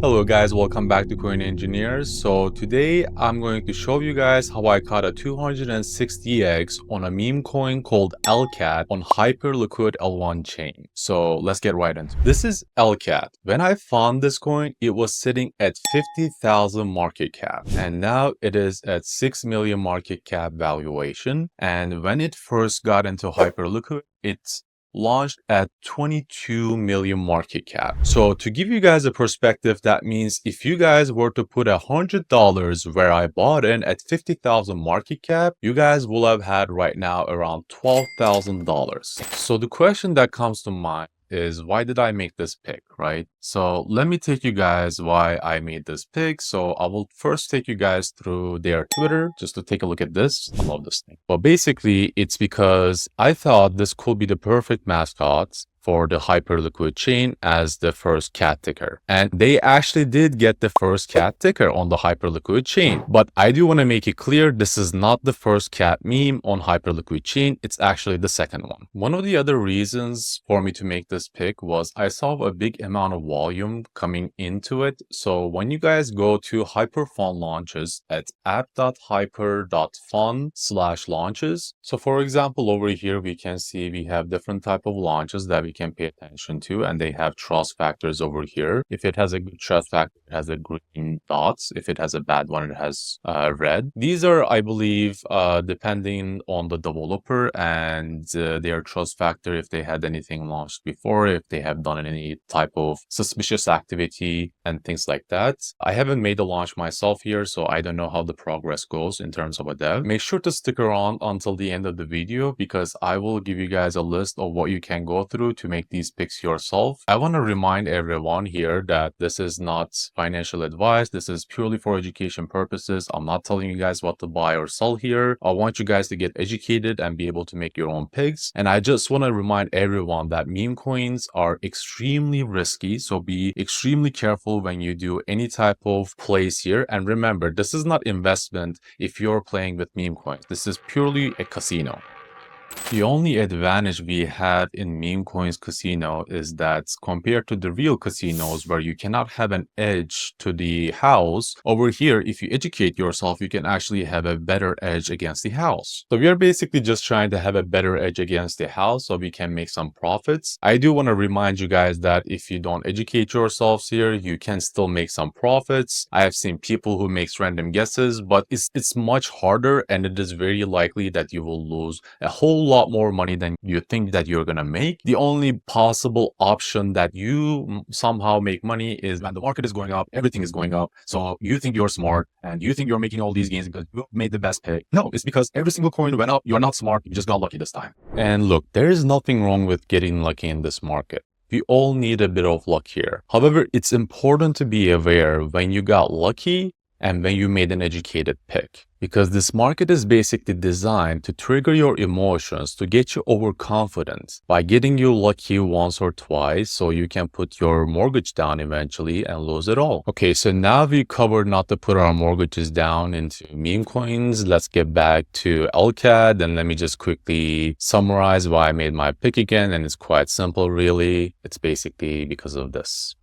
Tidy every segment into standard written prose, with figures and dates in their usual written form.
Hello guys, welcome back to Coin Engineers. So today I'm going to show you guys how I caught a 260x on a meme coin called LCAT on Hyperliquid L1 chain. So let's get right into it. This is LCAT. When I found this coin, it was sitting at 50,000 market cap and now it is at 6 million market cap valuation. And when it first got into Hyperliquid, it's launched at 22 million market cap. So to give you guys a perspective, that means if you guys were to put $100 where I bought in at 50,000 market cap, you guys will have had right now around $12,000. So the question that comes to mind is, why did I make this pick, right? So let me take you guys why I made this pick. So I will first take you guys through their Twitter just to take a look at this. I love this thing. But basically it's because I thought this could be the perfect mascot for the Hyperliquid chain as the first cat ticker. And they actually did get the first cat ticker on the Hyperliquid chain. But I do want to make it clear, this is not the first cat meme on Hyperliquid chain. It's actually the second one. One of the other reasons for me to make this pick was I saw a big amount of volume coming into it. So when you guys go to Hyperfund launches at app.hyper.fund/launches. So for example, over here, we can see we have different type of launches that we can pay attention to, and they have trust factors over here. If it has a good trust factor, it has a green dots. If it has a bad one, it has red. These are, I believe, depending on the developer and their trust factor, if they had anything launched before, if they have done any type of suspicious activity and things like that. I haven't made a launch myself here, so I don't know how the progress goes in terms of a dev. Make sure to stick around until the end of the video because I will give you guys a list of what you can go through to make these picks yourself. I want to remind everyone here that this is not financial advice. This is purely for education purposes. I'm not telling you guys what to buy or sell here. I want you guys to get educated and be able to make your own picks. And I just want to remind everyone that meme coins are extremely risky. So be extremely careful when you do any type of plays here. And remember, this is not investment if you're playing with meme coins. This is purely a casino. The only advantage we have in meme coins casino is that compared to the real casinos where you cannot have an edge to the house, over here, if you educate yourself, you can actually have a better edge against the house. So we are basically just trying to have a better edge against the house so we can make some profits. I do want to remind you guys that if you don't educate yourselves here, you can still make some profits. I have seen people who makes random guesses, but it's much harder and it is very likely that you will lose a whole lot more money than you think that you're gonna make. The only possible option that you somehow make money is when the market is going up, everything is going up. So you think you're smart and you think you're making all these gains because you made the best pick. No, it's because every single coin went up. You're not smart. You just got lucky this time. And look, there is nothing wrong with getting lucky in this market. We all need a bit of luck here. However, it's important to be aware when you got lucky and when you made an educated pick. Because this market is basically designed to trigger your emotions to get you overconfident by getting you lucky once or twice so you can put your mortgage down eventually and lose it all. Okay, so now we covered not to put our mortgages down into meme coins. Let's get back to LCAT and let me just quickly summarize why I made my pick again. And it's quite simple, really. It's basically because of this.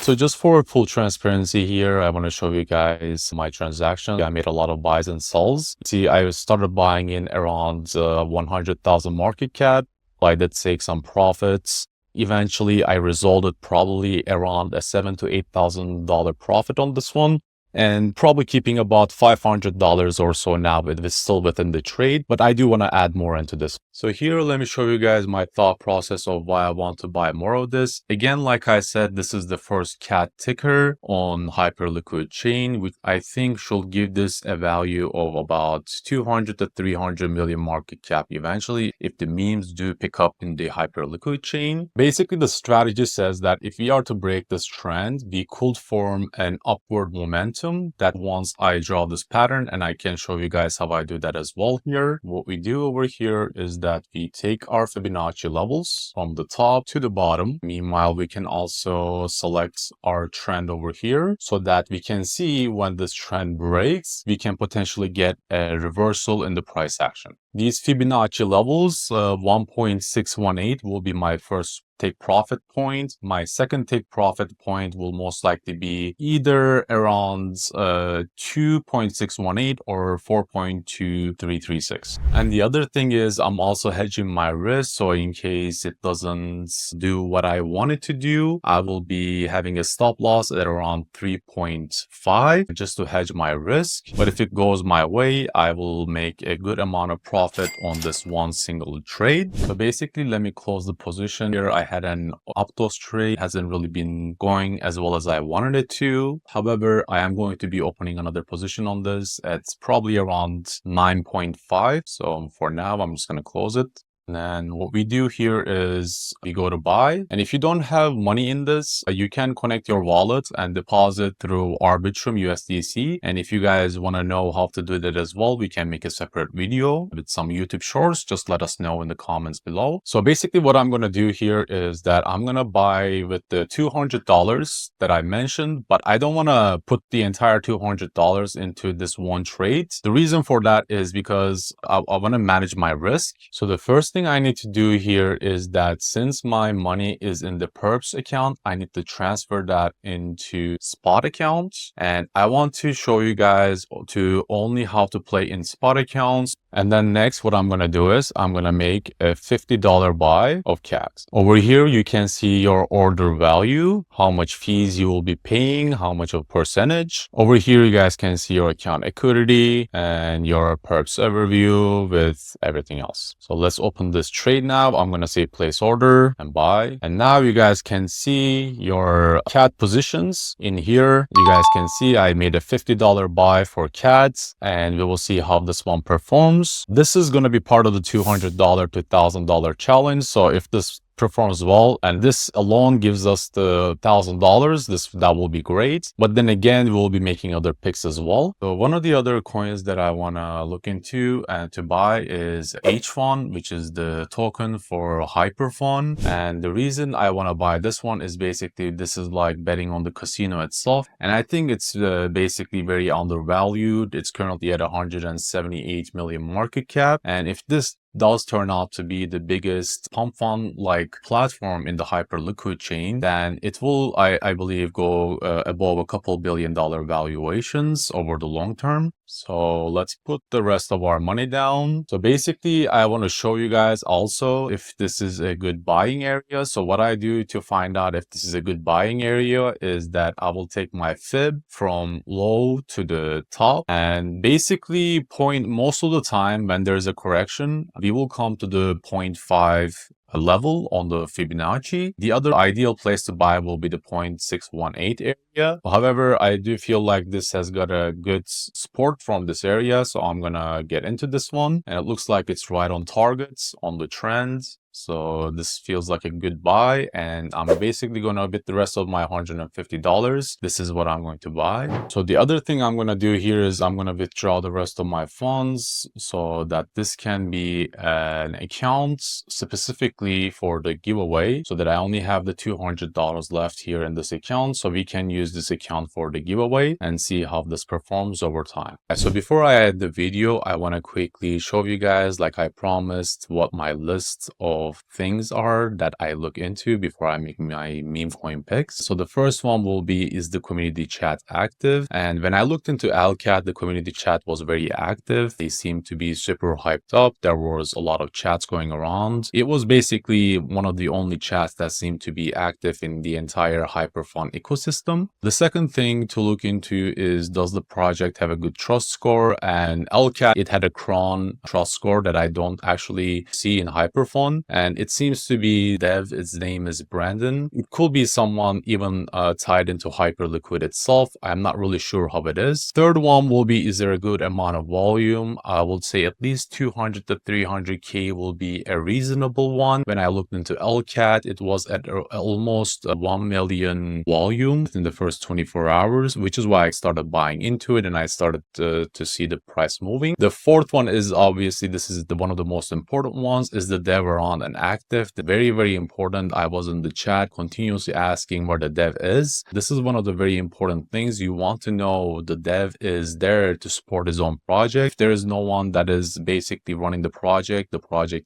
So just for full transparency here, I want to show you guys my transaction. I made a lot of buys and sells. See, I started buying in around 100,000 market cap. I did take some profits. Eventually, I resulted probably around a $7,000 to $8,000 profit on this one. And probably keeping about $500 or so now, but it's still within the trade. But I do want to add more into this. So here, let me show you guys my thought process of why I want to buy more of this. Again, like I said, this is the first cat ticker on Hyperliquid chain, which I think should give this a value of about 200 to 300 million market cap eventually, if the memes do pick up in the Hyperliquid chain. Basically, the strategy says that if we are to break this trend, we could form an upward momentum that once I draw this pattern, and I can show you guys how I do that as well here. What we do over here is that we take our Fibonacci levels from the top to the bottom. Meanwhile, we can also select our trend over here so that we can see when this trend breaks, we can potentially get a reversal in the price action. These Fibonacci levels, 1.618 will be my first take profit point. My second take profit point will most likely be either around 2.618 or 4.2336. And the other thing is I'm also hedging my risk. So in case it doesn't do what I want it to do, I will be having a stop loss at around 3.5 just to hedge my risk. But if it goes my way, I will make a good amount of profit on this one single trade. So basically, let me close the position here. I had an Optos trade, hasn't really been going as well as I wanted it to. However, I am going to be opening another position on this. It's probably around 9.5. So for now, I'm just going to close it. And then what we do here is we go to buy. And if you don't have money in this, you can connect your wallet and deposit through Arbitrum USDC. And if you guys want to know how to do that as well, we can make a separate video with some YouTube shorts. Just let us know in the comments below. So basically what I'm going to do here is that I'm going to buy with the $200 that I mentioned, but I don't want to put the entire $200 into this one trade. The reason for that is because I want to manage my risk. So the first thing I need to do here is that since my money is in the perps account, I need to transfer that into spot accounts. And I want to show you guys to only how to play in spot accounts. And then next, what I'm going to do is I'm going to make a $50 buy of CAT. Over here, you can see your order value, how much fees you will be paying, how much of percentage. Over here, you guys can see your account equity and your perps overview with everything else. So let's open this trade now. I'm going to say place order and buy. And now you guys can see your CAT positions in here. You guys can see I made a $50 buy for CAT, and we will see how this one performs. This is going to be part of the $200 to $1,000 challenge. So if this performs well and this alone gives us the $1,000, that will be great. But then again, we'll be making other picks as well. So one of the other coins that I want to look into and to buy is H-Fun, which is the token for Hyperfun. And the reason I want to buy this one is basically this is like betting on the casino itself. And I think it's basically very undervalued. It's currently at 178 million market cap. And if this does turn out to be the biggest pump fund like platform in the Hyperliquid chain, then it will, I believe, go above a couple $1 billion valuations over the long term. So let's put the rest of our money down. So basically, I want to show you guys also if this is a good buying area. So what I do to find out if this is a good buying area is that I will take my fib from low to the top and basically point most of the time when there's a correction, we will come to the 0.5 level on the Fibonacci. The other ideal place to buy will be the 0.618 area. However, I do feel like this has got a good support from this area, so I'm gonna get into this one. And it looks like it's right on targets on the trend. So this feels like a good buy, and I'm basically going to bet the rest of my $150. This is what I'm going to buy. So the other thing I'm going to do here is I'm going to withdraw the rest of my funds so that this can be an account specifically for the giveaway, so that I only have the $200 left here in this account. So we can use this account for the giveaway and see how this performs over time. So before I end the video, I want to quickly show you guys, like I promised, what my list of things are that I look into before I make my Memecoin picks. So the first one will be, is the community chat active? And when I looked into LCAT, the community chat was very active. They seemed to be super hyped up. There was a lot of chats going around. It was basically one of the only chats that seemed to be active in the entire Hyperfun ecosystem. The second thing to look into is, does the project have a good trust score? And LCAT, it had a cron trust score that I don't actually see in Hyperfun. And it seems to be dev, its name is Brandon. It could be someone even tied into Hyperliquid itself. I'm not really sure how it is. Third one will be, is there a good amount of volume? I would say at least 200 to 300K will be a reasonable one. When I looked into LCAT, it was at almost 1 million volume in the first 24 hours, which is why I started buying into it and I started to see the price moving. The fourth one is obviously, this is one of the most important ones, is the dev around and active. Very, very important. I was in the chat continuously asking where the dev is. This is one of the very important things. You want to know the dev is there to support his own project. If there is no one that is basically running the project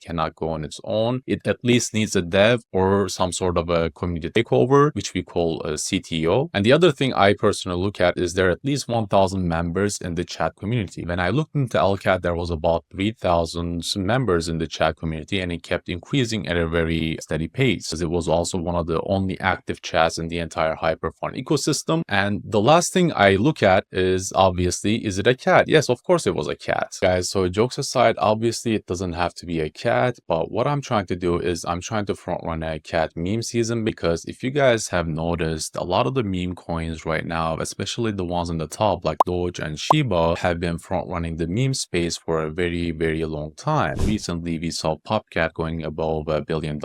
cannot go on its own. It at least needs a dev or some sort of a community takeover, which we call a CTO. And the other thing I personally look at is there are at least 1,000 members in the chat community. When I looked into LCAT, there was about 3,000 members in the chat community, and it kept increasing at a very steady pace, as it was also one of the only active chats in the entire HyperFund ecosystem. And the last thing I look at is obviously, is it a cat? Yes, of course it was a cat. Guys, so jokes aside, obviously it doesn't have to be a cat, but what I'm trying to do is I'm trying to front run a cat meme season, because if you guys have noticed, a lot of the meme coins right now, especially the ones on the top like Doge and Shiba, have been front running the meme space for a very, very long time. Recently, we saw Popcat going above $1 billion,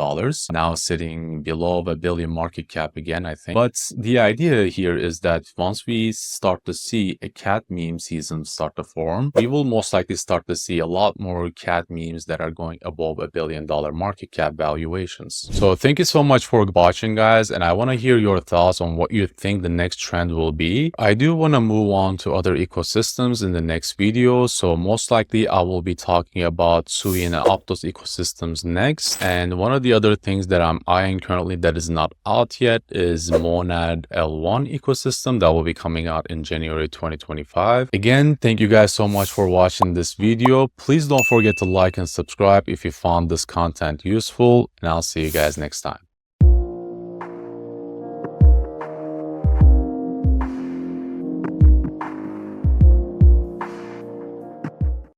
now sitting below $1 billion market cap again, I think. But the idea here is that once we start to see a cat meme season start to form, we will most likely start to see a lot more cat memes that are going above $1 billion market cap valuations. So thank you so much for watching, guys, and I want to hear your thoughts on what you think the next trend will be. I do want to move on to other ecosystems in the next video, so most likely I will be talking about Sui and Aptos ecosystems next. And one of the other things that I'm eyeing currently that is not out yet is Monad L1 ecosystem that will be coming out in January 2025. Again, thank you guys so much for watching this video. Please don't forget to like and subscribe if you found this content useful, and I'll see you guys next time.